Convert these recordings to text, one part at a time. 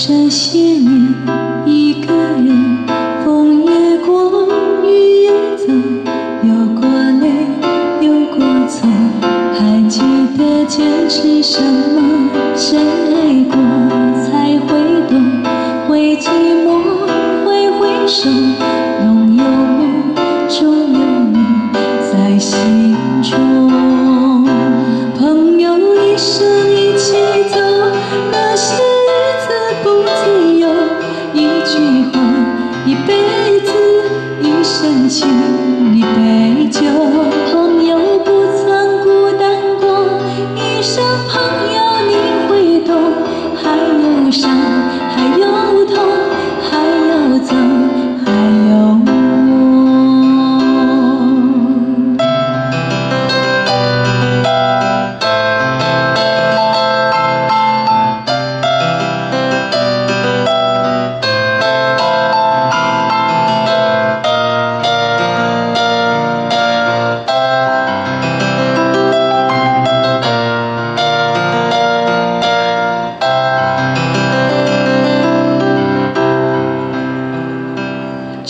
这些年，一个人，风也过，雨也走，有过泪，有过错，还记得坚持什么？深爱过才会懂，会寂寞，会回首，总有我，总有你在心中。朋友一生一起走，那些日子不自由，一句话，一辈子，一生情，一杯酒。朋友不曾孤单过，一声朋友你会懂，还有伤，还有痛，还有走，还有我。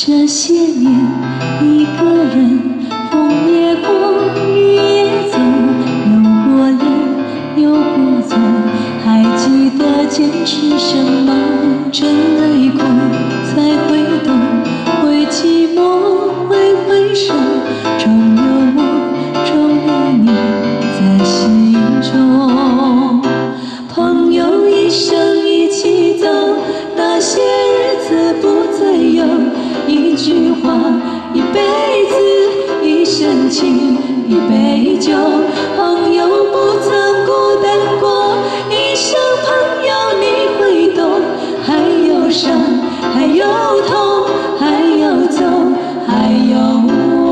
这些年，一个人，风也过，雨也走，有过泪，有过错，还记得坚持什么？真爱过才会懂，会寂寞，会回首，终有我，终有你在心中。朋友一生一起走，那些日子不再有。一句话，一辈子，一生情，一杯酒。朋友不曾孤单过，一声朋友你会懂，还有伤，还有痛，还有走，还有我。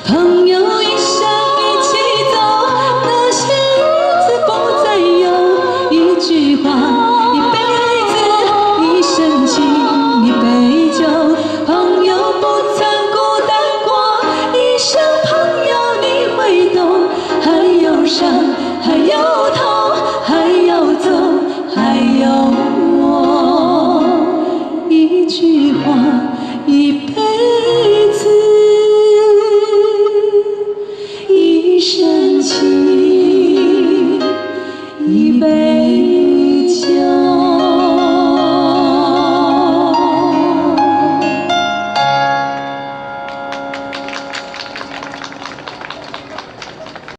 朋友一生一起走，那些日子不再有。一句话。一杯酒，朋友不曾孤单过，一声朋友你会懂，还有伤，还有痛，还有走，还有我。一句话，一辈子，一生情，一杯。